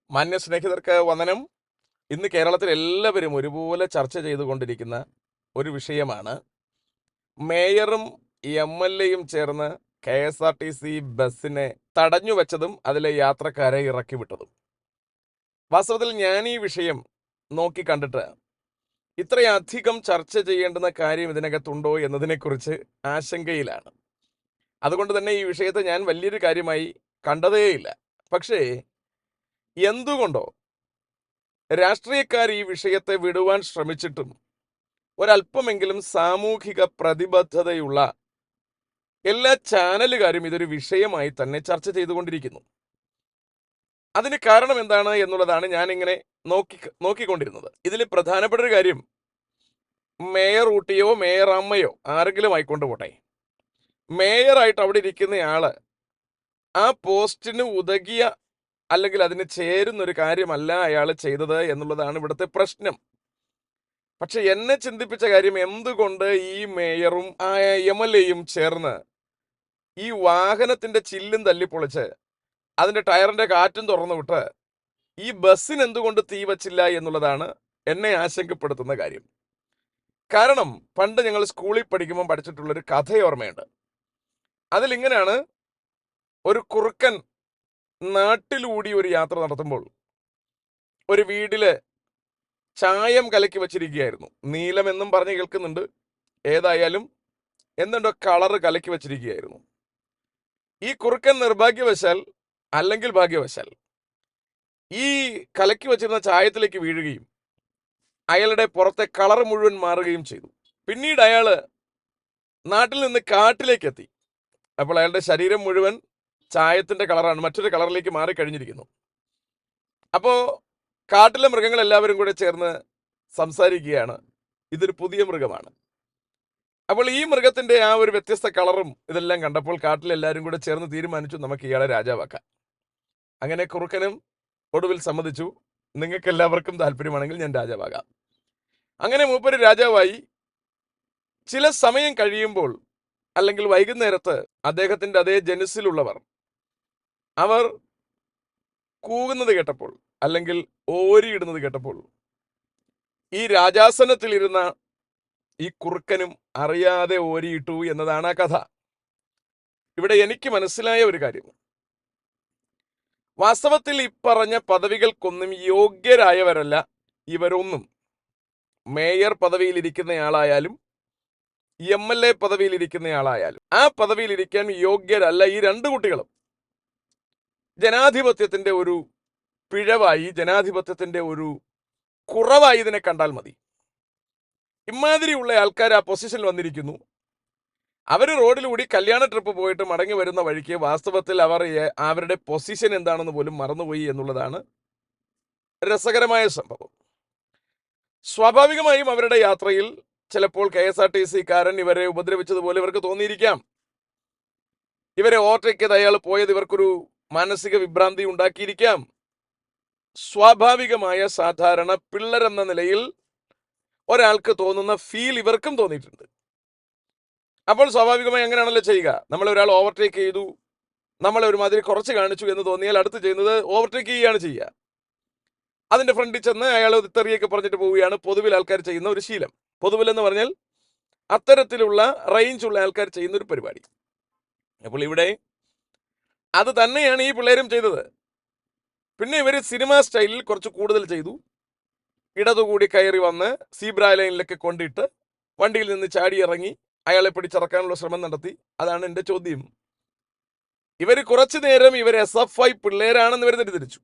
മാന്യ സ്നേഹിതർക്ക് വന്ദനം. ഇന്ന് കേരളത്തിൽ എല്ലാവരും ഒരുപോലെ ചർച്ച ചെയ്തുകൊണ്ടിരിക്കുന്ന ഒരു വിഷയമാണ് മേയറും MLA-യും ചേർന്ന് KSRTC ബസ്സിനെ തടഞ്ഞു വെച്ചതും അതിലെ യാത്രക്കാരെ ഇറക്കി വിട്ടതും. വാസ്തവത്തിൽ ഞാൻ ഈ വിഷയം നോക്കി കണ്ടിട്ട് ഇത്രയധികം ചർച്ച ചെയ്യേണ്ടുന്ന കാര്യം ഇതിനകത്തുണ്ടോ എന്നതിനെക്കുറിച്ച് ആശങ്കയിലാണ്. അതുകൊണ്ട് തന്നെ ഈ വിഷയത്തെ ഞാൻ വലിയൊരു കാര്യമായി കണ്ടതേയില്ല. പക്ഷേ എന്തുകൊണ്ടോ രാഷ്ട്രീയക്കാർ ഈ വിഷയത്തെ വിടുവാൻ ശ്രമിച്ചിട്ടും ഒരല്പമെങ്കിലും സാമൂഹിക പ്രതിബദ്ധതയുള്ള എല്ലാ ചാനലുകാരും ഇതൊരു വിഷയമായി തന്നെ ചർച്ച ചെയ്തുകൊണ്ടിരിക്കുന്നു. അതിന് കാരണം എന്താണ് എന്നുള്ളതാണ് ഞാനിങ്ങനെ നോക്കിക്കൊണ്ടിരുന്നത്. ഇതിൽ പ്രധാനപ്പെട്ട ഒരു കാര്യം, മേയർ ഊട്ടിയോ മേയർ അമ്മയോ ആരെങ്കിലും ആയിക്കൊണ്ട് പോട്ടെ, മേയറായിട്ട് അവിടെ ഇരിക്കുന്നയാള് ആ പോസ്റ്റിന് ഉതകിയ അല്ലെങ്കിൽ അതിന് ചേരുന്നൊരു കാര്യമല്ല അയാൾ ചെയ്തത് എന്നുള്ളതാണ് ഇവിടുത്തെ പ്രശ്നം. പക്ഷെ എന്നെ ചിന്തിപ്പിച്ച കാര്യം, എന്തുകൊണ്ട് ഈ മേയറും MLA-യും ചേർന്ന് ഈ വാഹനത്തിന്റെ ചില്ലും തല്ലിപ്പൊളിച്ച് അതിന്റെ ടയറിന്റെ കാറ്റും തുറന്നു വിട്ട് ഈ ബസ്സിന് എന്തുകൊണ്ട് തീ വച്ചില്ല എന്നുള്ളതാണ് എന്നെ ആശങ്കപ്പെടുത്തുന്ന കാര്യം. കാരണം പണ്ട് ഞങ്ങൾ സ്കൂളിൽ പഠിക്കുമ്പോൾ പഠിച്ചിട്ടുള്ളൊരു കഥ ഓർമ്മയുണ്ട്. അതിലിങ്ങനെയാണ്, ഒരു കുറുക്കൻ നാട്ടിലൂടി ഒരു യാത്ര നടത്തുമ്പോൾ ഒരു വീട്ടില് ചായം കലക്കി വച്ചിരിക്കുകയായിരുന്നു. നീലം എന്നും പറഞ്ഞ് കേൾക്കുന്നുണ്ട്, ഏതായാലും എന്തുണ്ടോ കളറ് കലക്കി വച്ചിരിക്കുകയായിരുന്നു. ഈ കുറുക്കൻ നിർഭാഗ്യവശാൽ അല്ലെങ്കിൽ ഭാഗ്യവശാൽ ഈ കലക്കി വച്ചിരുന്ന ചായത്തിലേക്ക് വീഴുകയും അയാളുടെ പുറത്തെ കളർ മുഴുവൻ മാറുകയും ചെയ്തു. പിന്നീട് അയാള് നാട്ടിൽ നിന്ന് കാട്ടിലേക്ക് എത്തി. അപ്പോൾ അയാളുടെ ശരീരം മുഴുവൻ ചായത്തിന്റെ കളറാണ്, മറ്റൊരു കളറിലേക്ക് മാറിക്കഴിഞ്ഞിരിക്കുന്നു. അപ്പോ കാട്ടിലെ മൃഗങ്ങൾ എല്ലാവരും കൂടെ ചേർന്ന് സംസാരിക്കുകയാണ്, ഇതൊരു പുതിയ മൃഗമാണ്. അപ്പോൾ ഈ മൃഗത്തിന്റെ ആ ഒരു വ്യത്യസ്ത കളറും ഇതെല്ലാം കണ്ടപ്പോൾ കാട്ടിലെല്ലാവരും കൂടെ ചേർന്ന് തീരുമാനിച്ചു, നമുക്ക് ഇയാളെ രാജാവാക്കാം. അങ്ങനെ കുറുക്കനും ഒടുവിൽ സമ്മതിച്ചു, നിങ്ങൾക്ക് എല്ലാവർക്കും താല്പര്യമാണെങ്കിൽ ഞാൻ രാജാവാകാം. അങ്ങനെ മൂപ്പര് രാജാവായി. ചില സമയം കഴിയുമ്പോൾ അല്ലെങ്കിൽ വൈകുന്നേരത്ത് അദ്ദേഹത്തിന്റെ അതേ ജനുസിലുള്ളവർ അവർ കൂകുന്നത് കേട്ടപ്പോൾ അല്ലെങ്കിൽ ഓരിയിടുന്നത് കേട്ടപ്പോൾ ഈ രാജാസനത്തിലിരുന്ന ഈ കുറുക്കനും അറിയാതെ ഓരിയിട്ടു എന്നതാണ് ആ കഥ. ഇവിടെ എനിക്ക് മനസ്സിലായ ഒരു കാര്യം, വാസ്തവത്തിൽ ഈ പറഞ്ഞ പദവികൾക്കൊന്നും യോഗ്യരായവരല്ല ഇവരൊന്നും. മേയർ പദവിയിലിരിക്കുന്നയാളായാലും MLA പദവിയിലിരിക്കുന്നയാളായാലും ആ പദവിയിലിരിക്കാൻ യോഗ്യരല്ല ഈ രണ്ടു കുട്ടികളും. ജനാധിപത്യത്തിന്റെ ഒരു പിഴവായി, ജനാധിപത്യത്തിന്റെ ഒരു കുറവായി ഇതിനെ കണ്ടാൽ മതി. ഇമാതിരിയുള്ള ആൾക്കാർ ആ പൊസിഷനിൽ വന്നിരിക്കുന്നു. അവർ റോഡിലൂടി കല്യാണ ട്രിപ്പ് പോയിട്ട് മടങ്ങി വരുന്ന വഴിക്ക് വാസ്തവത്തിൽ അവർ അവരുടെ പൊസിഷൻ എന്താണെന്ന് പോലും മറന്നുപോയി എന്നുള്ളതാണ് രസകരമായ സംഭവം. സ്വാഭാവികമായും അവരുടെ യാത്രയിൽ ചിലപ്പോൾ KSRTC-കാരൻ ഇവരെ ഉപദ്രവിച്ചതുപോലെ ഇവർക്ക് തോന്നിയിരിക്കാം. ഇവരെ ഓവർടേക്ക് ചെയ്ത് അയാൾ പോയത് ഇവർക്കൊരു മാനസിക വിഭ്രാന്തി ഉണ്ടാക്കിയിരിക്കാം. സ്വാഭാവികമായ സാധാരണ പിള്ളേരെന്ന നിലയിൽ ഒരാൾക്ക് തോന്നുന്ന ഫീൽ ഇവർക്കും തോന്നിയിട്ടുണ്ട്. അപ്പോൾ സ്വാഭാവികമായി അങ്ങനെയാണല്ലോ ചെയ്യുക. നമ്മളെ ഒരാൾ ഓവർടേക്ക് ചെയ്തു, നമ്മളെ ഒരുമാതിരി കുറച്ച് കാണിച്ചു എന്ന് തോന്നിയാൽ അടുത്ത് ചെയ്യുന്നത് ഓവർടേക്ക് ചെയ്യുകയാണ് ചെയ്യുക. അതിന്റെ ഫ്രണ്ടിൽ ചെന്ന് അയാൾ തെറിയൊക്കെ പറഞ്ഞിട്ട് പോവുകയാണ് പൊതുവിൽ ആൾക്കാർ ചെയ്യുന്ന ഒരു ശീലം. പൊതുവിൽ എന്ന് പറഞ്ഞാൽ അത്തരത്തിലുള്ള റേഞ്ചുള്ള ആൾക്കാർ ചെയ്യുന്ന ഒരു പരിപാടി. അപ്പോൾ ഇവിടെ അത് തന്നെയാണ് ഈ പിള്ളേരും ചെയ്തത്. പിന്നെ ഇവർ സിനിമ സ്റ്റൈലിൽ കുറച്ച് കൂടുതൽ ചെയ്തു. ഇടതുകൂടി കയറി വന്ന് സീബ്ര ലൈനിലൊക്കെ കൊണ്ടിട്ട് വണ്ടിയിൽ നിന്ന് ചാടി ഇറങ്ങി അയാളെ പിടിച്ചിറക്കാനുള്ള ശ്രമം നടത്തി. അതാണ് എൻ്റെ ചോദ്യം. ഇവർ കുറച്ചു നേരം ഇവർ SFI പിള്ളേരാണെന്ന് ഇവർ തെറ്റിദ്ധരിച്ചു.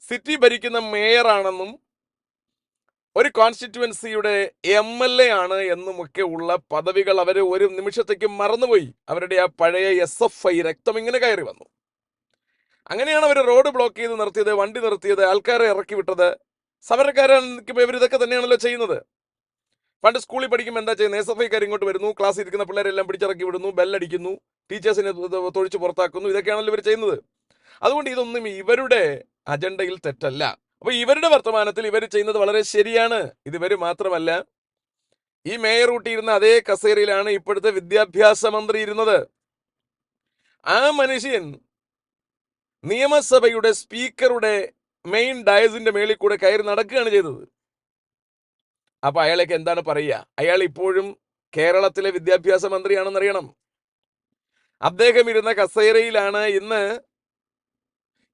സിറ്റി ഭരിക്കുന്ന മേയറാണെന്നും ഒരു കോൺസ്റ്റിറ്റ്യുവൻസിയുടെ MLA ആണ് എന്നുമൊക്കെ ഉള്ള പദവികൾ അവർ ഒരു നിമിഷത്തേക്ക് മറന്നുപോയി. അവരുടെ ആ പഴയ SFI രക്തം ഇങ്ങനെ കയറി വന്നു. അങ്ങനെയാണ് അവർ റോഡ് ബ്ലോക്ക് ചെയ്ത് നിർത്തിയത്, വണ്ടി നിർത്തിയത്, ആൾക്കാരെ ഇറക്കി വിട്ടത്. സമരക്കാരാണെങ്കിൽ ഇവർ ഇതൊക്കെ തന്നെയാണല്ലോ ചെയ്യുന്നത്. പണ്ട് സ്കൂളിൽ പഠിക്കുമ്പോൾ എന്താ ചെയ്യുന്നത്? SFI-ക്കാർ ഇങ്ങോട്ട് വരുന്നു, ക്ലാസ്സിൽ ഇരിക്കുന്ന പിള്ളേരെല്ലാം പിടിച്ചിറക്കി വിടുന്നു, ബെല്ലടിക്കുന്നു, ടീച്ചേഴ്സിനെ തൊഴിച്ച് പുറത്താക്കുന്നു. ഇതൊക്കെയാണല്ലോ ഇവർ ചെയ്യുന്നത്. അതുകൊണ്ട് ഇതൊന്നും ഇവരുടെ അജണ്ടയിൽ തെറ്റല്ല. അപ്പൊ ഇവരുടെ വർത്തമാനത്തിൽ ഇവർ ചെയ്യുന്നത് വളരെ ശരിയാണ്. ഇവർ മാത്രമല്ല, ഈ മേയർ ഊട്ടിയിരുന്ന അതേ കസേരയിലാണ് ഇപ്പോഴത്തെ വിദ്യാഭ്യാസ മന്ത്രി ഇരുന്നത്. ആ മനുഷ്യൻ നിയമസഭയുടെ സ്പീക്കറുടെ മെയിൻ ഡയസിന്റെ മേളിൽ കൂടെ കയറി നടക്കുകയാണ് ചെയ്തത്. അപ്പൊ അയാളേക്ക് എന്താണ് പറയുക? അയാൾ ഇപ്പോഴും കേരളത്തിലെ വിദ്യാഭ്യാസ മന്ത്രിയാണെന്നറിയണം. അദ്ദേഹം ഇരുന്ന കസേരയിലാണ് ഇന്ന്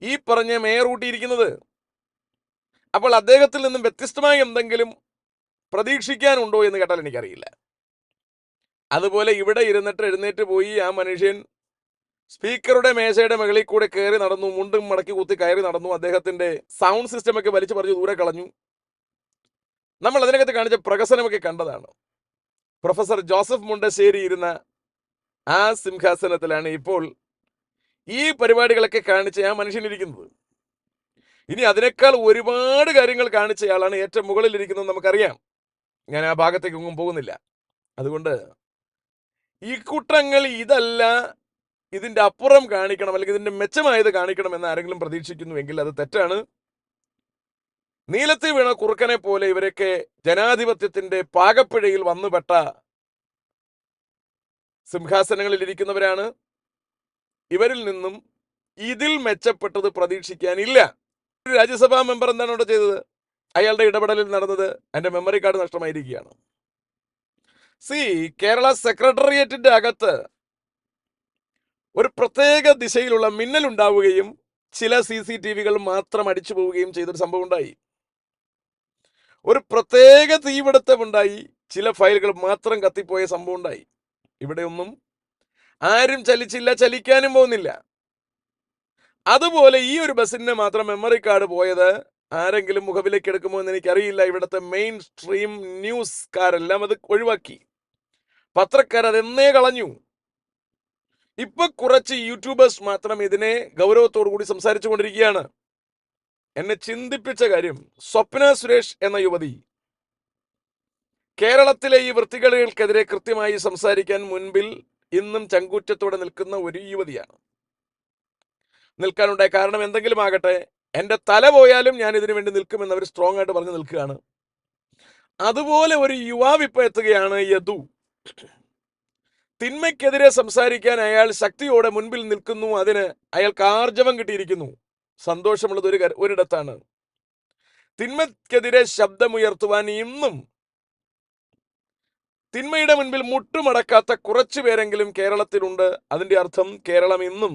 ഈ പറഞ്ഞ മേയർ ഊട്ടിയിരിക്കുന്നത്. അപ്പോൾ അദ്ദേഹത്തിൽ നിന്നും വ്യത്യസ്തമായ എന്തെങ്കിലും പ്രതീക്ഷിക്കാനുണ്ടോ എന്ന് കേട്ടാൽ എനിക്കറിയില്ല. അതുപോലെ ഇവിടെ ഇരുന്നിട്ട് എഴുന്നേറ്റ് പോയി ആ മനുഷ്യൻ സ്പീക്കറുടെ മേശയുടെ മുകളിൽ കൂടെ കയറി നടന്നു, മുണ്ടും മടക്കി കുത്തി കയറി നടന്നു. അദ്ദേഹത്തിന്റെ സൗണ്ട് സിസ്റ്റം ഒക്കെ വലിച്ചു പറിച്ച് ദൂരെ കളഞ്ഞു. നമ്മൾ അതിനകത്ത് കാണിച്ച പ്രഹസനമൊക്കെ കണ്ടതാണ്. പ്രൊഫസർ ജോസഫ് മുണ്ടശ്ശേരി ഇരുന്ന ആ സിംഹാസനത്തിലാണ് ഇപ്പോൾ ഈ പരിപാടികളൊക്കെ കാണിച്ച ആ മനുഷ്യനിരിക്കുന്നത്. ഇനി അതിനേക്കാൾ ഒരുപാട് കാര്യങ്ങൾ കാണിച്ചയാളാണ് ഏറ്റവും മുകളിലിരിക്കുന്നത് നമുക്കറിയാം. ഞാൻ ആ ഭാഗത്തേക്കൊന്നും പോകുന്നില്ല. അതുകൊണ്ട് ഈ കുട്ടങ്ങൾ ഇതല്ല, ഇതിന്റെ അപ്പുറം കാണിക്കണം, അല്ലെങ്കിൽ ഇതിന്റെ മെച്ചമായത് കാണിക്കണം എന്ന് ആരെങ്കിലും പ്രതീക്ഷിക്കുന്നുവെങ്കിൽ അത് തെറ്റാണ്. നീലത്തിൽ വീണ കുറുക്കനെ പോലെ ഇവരൊക്കെ ജനാധിപത്യത്തിന്റെ പാകപ്പിഴയിൽ വന്നുപെട്ട സിംഹാസനങ്ങളിൽ ഇരിക്കുന്നവരാണ്. ഇവരിൽ നിന്നും ഇതിൽ മെച്ചപ്പെട്ടത് പ്രതീക്ഷിക്കാനില്ല. ഒരു രാജ്യസഭാ മെമ്പർ എന്താണ് ഇവിടെ ചെയ്തത്? അയാളുടെ ഇടപെടലിൽ നടന്നത് എന്റെ മെമ്മറി കാർഡ് നഷ്ടമായിരിക്കുകയാണ്. കേരള സെക്രട്ടേറിയറ്റിന്റെ അകത്ത് ഒരു പ്രത്യേക ദിശയിലുള്ള മിന്നൽ ഉണ്ടാവുകയും ചില CCTV-കൾ മാത്രം അടിച്ചു പോവുകയും ചെയ്തൊരു സംഭവം ഉണ്ടായി. ഒരു പ്രത്യേക തീപിടുത്തമുണ്ടായി, ചില ഫയലുകൾ മാത്രം കത്തിപ്പോയ സംഭവം ഉണ്ടായി. ഇവിടെയൊന്നും ആരും ചലിച്ചില്ല, ചലിക്കാനും പോകുന്നില്ല. അതുപോലെ ഈ ഒരു ബസ്സിന് മാത്രം മെമ്മറി കാർഡ് പോയത് ആരെങ്കിലും മുഖവിലേക്ക് എടുക്കുമോ എന്ന് എനിക്കറിയില്ല. ഇവിടുത്തെ മെയിൻ സ്ട്രീം ന്യൂസ്കാരെല്ലാം അത് ഒഴിവാക്കി. പത്രക്കാർ അതെന്നേ കളഞ്ഞു. ഇപ്പൊ കുറച്ച് യൂട്യൂബേഴ്സ് മാത്രം ഇതിനെ ഗൗരവത്തോടു കൂടി സംസാരിച്ചു കൊണ്ടിരിക്കുകയാണ്. എന്നെ ചിന്തിപ്പിച്ച കാര്യം, സ്വപ്ന സുരേഷ് എന്ന യുവതി കേരളത്തിലെ ഈ വൃത്തികേടുകൾക്കെതിരെ കൃത്യമായി സംസാരിക്കാൻ മുൻപിൽ ഇന്നും ചങ്കൂറ്റത്തോടെ നിൽക്കുന്ന ഒരു യുവതിയാണ്. നിൽക്കാനുണ്ടായ കാരണം എന്തെങ്കിലും ആകട്ടെ, എന്റെ തല പോയാലും ഞാൻ ഇതിനു വേണ്ടി നിൽക്കുമെന്ന് അവർ സ്ട്രോങ് ആയിട്ട് പറഞ്ഞു നിൽക്കുകയാണ്. അതുപോലെ ഒരു യുവാവ് ഇപ്പൊ എത്തുകയാണ്, യദു. തിന്മയ്ക്കെതിരെ സംസാരിക്കാൻ അയാൾ ശക്തിയോടെ മുൻപിൽ നിൽക്കുന്നു. അതിന് അയാൾക്ക് ആർജവം കിട്ടിയിരിക്കുന്നു. സന്തോഷമുള്ളത് ഒരിടത്താണ്. തിന്മയ്ക്കെതിരെ ശബ്ദമുയർത്തുവാൻ ഇന്നും തിന്മയുടെ മുൻപിൽ മുട്ടുമടക്കാത്ത കുറച്ചു പേരെങ്കിലും കേരളത്തിലുണ്ട്. അതിന്റെ അർത്ഥം കേരളം ഇന്നും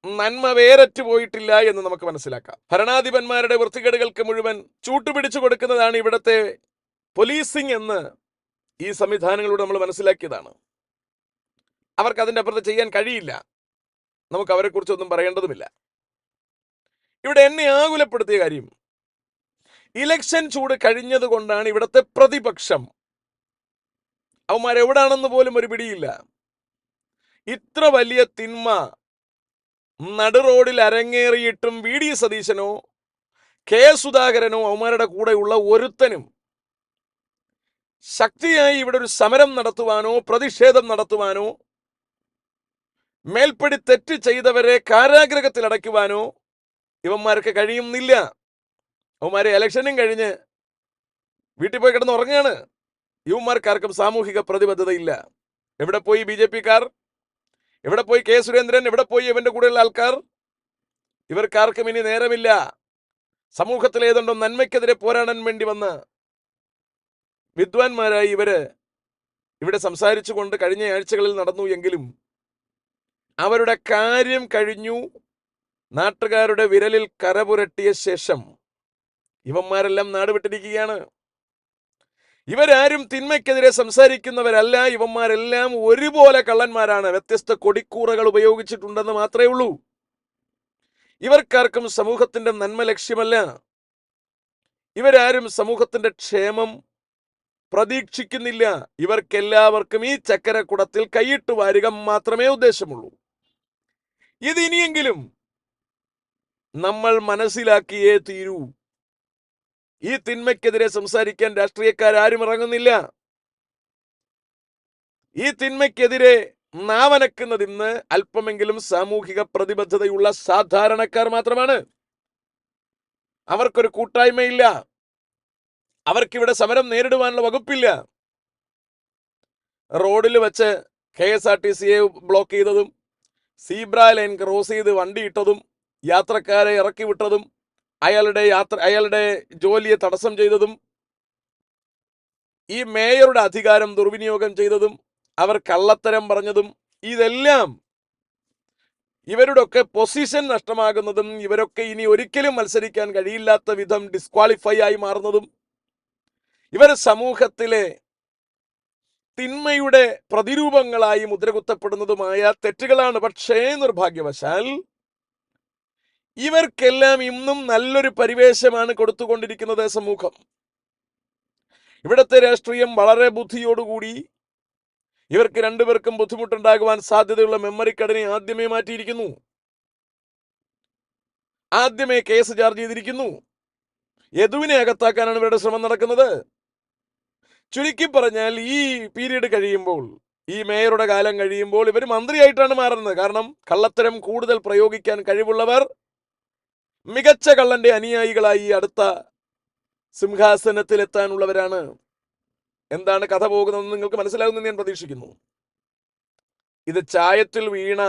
നന്മ വേരറ്റു പോയിട്ടില്ല എന്ന് നമുക്ക് മനസ്സിലാക്കാം. ഭരണാധിപന്മാരുടെ വൃത്തികേടുകൾക്ക് മുഴുവൻ ചൂട്ടുപിടിച്ചു കൊടുക്കുന്നതാണ് ഇവിടത്തെ പോലീസിംഗ് എന്ന് ഈ സംവിധാനങ്ങളിലൂടെ നമ്മൾ മനസ്സിലാക്കിയതാണ്. അവർക്ക് അതിൻ്റെ അപ്പുറത്ത് ചെയ്യാൻ കഴിയില്ല. നമുക്ക് അവരെ കുറിച്ചൊന്നും പറയേണ്ടതുമില്ല. ഇവിടെ എന്നെ ആകുലപ്പെടുത്തിയ കാര്യം, ഇലക്ഷൻ ചൂട് കഴിഞ്ഞതുകൊണ്ടാണ് ഇവിടത്തെ പ്രതിപക്ഷം, അവന്മാരെവിടാണെന്ന് പോലും ഒരു പിടിയില്ല, ഇത്ര വലിയ തിന്മ നടുറോഡിൽ അരങ്ങേറിയിട്ടും VD സതീശനോ KS സുധാകരനോ അവന്മാരുടെ കൂടെയുള്ള ഒരുത്തനും ശക്തിയായി ഇവിടെ ഒരു സമരം നടത്തുവാനോ പ്രതിഷേധം നടത്തുവാനോ മേൽപ്പടി തെറ്റ് ചെയ്തവരെ കാരാഗ്രഹത്തിൽ അടയ്ക്കുവാനോ ഇവന്മാർക്ക് കഴിയുന്നില്ല. അവന്മാരെ ഇലക്ഷനും കഴിഞ്ഞ് വീട്ടിൽ പോയി കിടന്ന് ഉറങ്ങുകയാണ്. ഇവന്മാർക്കാർക്കും സാമൂഹിക പ്രതിബദ്ധതയില്ല. എവിടെ പോയി BJP-ക്കാർ? എവിടെ പോയി K. സുരേന്ദ്രൻ? എവിടെ പോയി ഇവന്റെ കൂടെയുള്ള ആൾക്കാർ? ഇവർക്കാർക്കും ഇനി നേരമില്ല. സമൂഹത്തിൽ ഏതുണ്ടോ നന്മയ്ക്കെതിരെ പോരാടാൻ വേണ്ടി വന്ന വിദ്വാൻമാരായി ഇവര് ഇവിടെ സംസാരിച്ചുകൊണ്ട് കഴിഞ്ഞ ആഴ്ചകളിൽ നടന്നു എങ്കിലും അവരുടെ കാര്യം കഴിഞ്ഞു. നാട്ടുകാരുടെ വിരലിൽ കരപുരട്ടിയ ശേഷം ഇവന്മാരെല്ലാം നാടുവിട്ടിരിക്കുകയാണ്. ഇവരാരും തിന്മയ്ക്കെതിരെ സംസാരിക്കുന്നവരല്ല. ഇവന്മാരെല്ലാം ഒരുപോലെ കള്ളന്മാരാണ്. വ്യത്യസ്ത കൊടിക്കൂറകൾ ഉപയോഗിച്ചിട്ടുണ്ടെന്ന് മാത്രമേ ഉള്ളൂ. ഇവർക്കാർക്കും സമൂഹത്തിന്റെ നന്മ ലക്ഷ്യമല്ല. ഇവരാരും സമൂഹത്തിന്റെ ക്ഷേമം പ്രതീക്ഷിക്കുന്നില്ല. ഇവർക്കെല്ലാവർക്കും ഈ ചക്കരക്കുടത്തിൽ കൈയിട്ട് വാരുക മാത്രമേ ഉദ്ദേശമുള്ളൂ. ഇത് ഇനിയെങ്കിലും നമ്മൾ മനസ്സിലാക്കിയേ തീരൂ. ഈ തിന്മയ്ക്കെതിരെ സംസാരിക്കാൻ രാഷ്ട്രീയക്കാരും ഇറങ്ങുന്നില്ല. ഈ തിന്മയ്ക്കെതിരെ നാവനക്കുന്നത് ഇന്ന് അല്പമെങ്കിലും സാമൂഹിക പ്രതിബദ്ധതയുള്ള സാധാരണക്കാർ മാത്രമാണ്. അവർക്കൊരു കൂട്ടായ്മയില്ല. അവർക്കിവിടെ സമരം നേരിടുവാനുള്ള വകുപ്പില്ല. റോഡിൽ വെച്ച് KSRTC-യെ ബ്ലോക്ക് ചെയ്തതും സീബ്ര ലൈൻ ക്രോസ് ചെയ്ത് വണ്ടി ഇട്ടതും യാത്രക്കാരെ ഇറക്കി വിട്ടതും അയാളുടെ ജോലിയെ തടസ്സം ചെയ്തതും ഈ മേയറുടെ അധികാരം ദുർവിനിയോഗം ചെയ്തതും അവർ കള്ളത്തരം പറഞ്ഞതും ഇതെല്ലാം ഇവരുടെ ഒക്കെ പൊസിഷൻ നഷ്ടമാകുന്നതും ഇവരൊക്കെ ഇനി ഒരിക്കലും മത്സരിക്കാൻ കഴിയില്ലാത്ത വിധം ഡിസ്ക്വാളിഫൈ ആയി മാറുന്നതും ഇവർ സമൂഹത്തിലെ തിന്മയുടെ പ്രതിരൂപങ്ങളായി മുദ്രകുത്തപ്പെടുന്നതുമായ തെറ്റുകളാണ്. പക്ഷേ നിർഭാഗ്യവശാൽ ഇവർക്കെല്ലാം ഇന്നും നല്ലൊരു പരിവേശമാണ് കൊടുത്തുകൊണ്ടിരിക്കുന്നത് സമൂഹം. ഇവിടുത്തെ രാഷ്ട്രീയം വളരെ ബുദ്ധിയോടുകൂടി ഇവർക്ക് രണ്ടുപേർക്കും ബുദ്ധിമുട്ടുണ്ടാകുവാൻ സാധ്യതയുള്ള മെമ്മറി കാർഡിനെ ആദ്യമേ മാറ്റിയിരിക്കുന്നു, ആദ്യമേ കേസ് ചാർജ് ചെയ്തിരിക്കുന്നു. യദുവിനെ അകത്താക്കാനാണ് ഇവരുടെ ശ്രമം നടക്കുന്നത്. ചുരുക്കി പറഞ്ഞാൽ ഈ പീരീഡ് കഴിയുമ്പോൾ, ഈ മേയറുടെ കാലം കഴിയുമ്പോൾ ഇവർ മന്ത്രിയായിട്ടാണ് മാറുന്നത്. കാരണം കള്ളത്തരം കൂടുതൽ പ്രയോഗിക്കാൻ കഴിവുള്ളവർ മികച്ച കള്ളന്റെ അനുയായികളായി അടുത്ത സിംഹാസനത്തിലെത്താനുള്ളവരാണ്. എന്താണ് കഥ പോകുന്നതെന്ന് നിങ്ങൾക്ക് മനസ്സിലാകുമെന്ന് ഞാൻ പ്രതീക്ഷിക്കുന്നു. ഇത് ചായത്തിൽ വീണ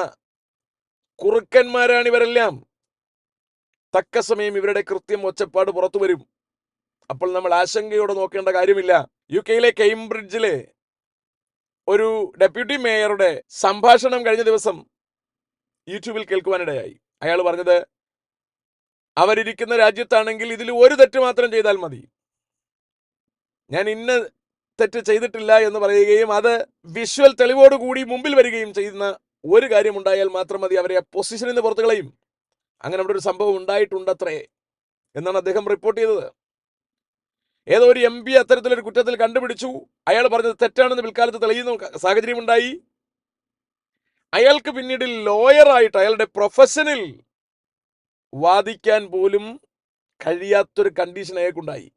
കുറുക്കന്മാരാണ് ഇവരെല്ലാം. തക്ക സമയം ഇവരുടെ കൃത്യം ഒച്ചപ്പാട് പുറത്തു വരും. അപ്പോൾ നമ്മൾ ആശങ്കയോടെ നോക്കേണ്ട കാര്യമില്ല. UK കേംബ്രിഡ്ജിലെ ഒരു ഡെപ്യൂട്ടി മേയറുടെ സംഭാഷണം കഴിഞ്ഞ ദിവസം യൂട്യൂബിൽ കേൾക്കുവാനിടയായി. അയാൾ പറഞ്ഞത്, അവരിയ്ക്കുന്ന രാജ്യത്താണെങ്കിൽ ഇതിൽ ഒരു തെറ്റ് മാത്രം ചെയ്താൽ മതി, ഞാൻ ഇന്ന തെറ്റ് ചെയ്തിട്ടില്ല എന്ന് പറയുകയും അത് വിഷ്വൽ തെളിവോടുകൂടി മുമ്പിൽ വരികയും ചെയ്യുന്ന ഒരു കാര്യമുണ്ടായാൽ മാത്രം മതി, അവരെ ആ പൊസിഷനിൽ നിന്ന് പുറത്തു കളയും. അങ്ങനെ അവിടെ ഒരു സംഭവം ഉണ്ടായിട്ടുണ്ടത്രേ എന്നാണ് അദ്ദേഹം റിപ്പോർട്ട് ചെയ്തത്. ഏതോ ഒരു MP അത്തരത്തിലൊരു കുറ്റത്തിൽ കണ്ടുപിടിച്ചു. അയാൾ പറഞ്ഞത് തെറ്റാണെന്ന് പിൽക്കാലത്ത് തെളിയുന്ന സാഹചര്യമുണ്ടായി. അയാൾക്ക് പിന്നീട് ലോയറായിട്ട് അയാളുടെ പ്രൊഫഷനിൽ വാദിക്കാൻ പോലും കഴിയാത്തൊരു കണ്ടീഷൻ അയാൾക്കുണ്ടായി.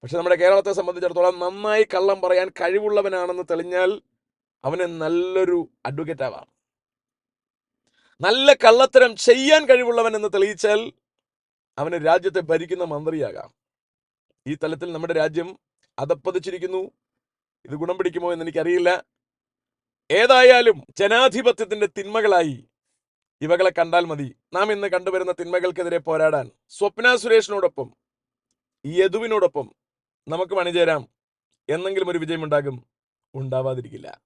പക്ഷെ നമ്മുടെ കേരളത്തെ സംബന്ധിച്ചിടത്തോളം നന്നായി കള്ളം പറയാൻ കഴിവുള്ളവനാണെന്ന് തെളിഞ്ഞാൽ അവന് നല്ലൊരു അഡ്വക്കേറ്റ് ആവാം. നല്ല കള്ളത്തരം ചെയ്യാൻ കഴിവുള്ളവൻ എന്ന് തെളിയിച്ചാൽ അവന് രാജ്യത്തെ ഭരിക്കുന്ന മന്ത്രിയാകാം. ഈ തലത്തിൽ നമ്മുടെ രാജ്യം അധപ്പതിച്ചിരിക്കുന്നു. ഇത് ഗുണം പിടിക്കുമോ എന്ന് എനിക്കറിയില്ല. ഏതായാലും ജനാധിപത്യത്തിന്റെ തിന്മകളായി ഇവകളെ കണ്ടാൽ മതി. നാം ഇന്ന് കണ്ടുവരുന്ന തിന്മകൾക്കെതിരെ പോരാടാൻ സ്വപ്ന സുരേഷിനോടൊപ്പം യദുവിനോടൊപ്പം നമുക്ക് അണിചേരാം. എന്നെങ്കിലും ഒരു വിജയമുണ്ടാകും, ഉണ്ടാവാതിരിക്കില്ല.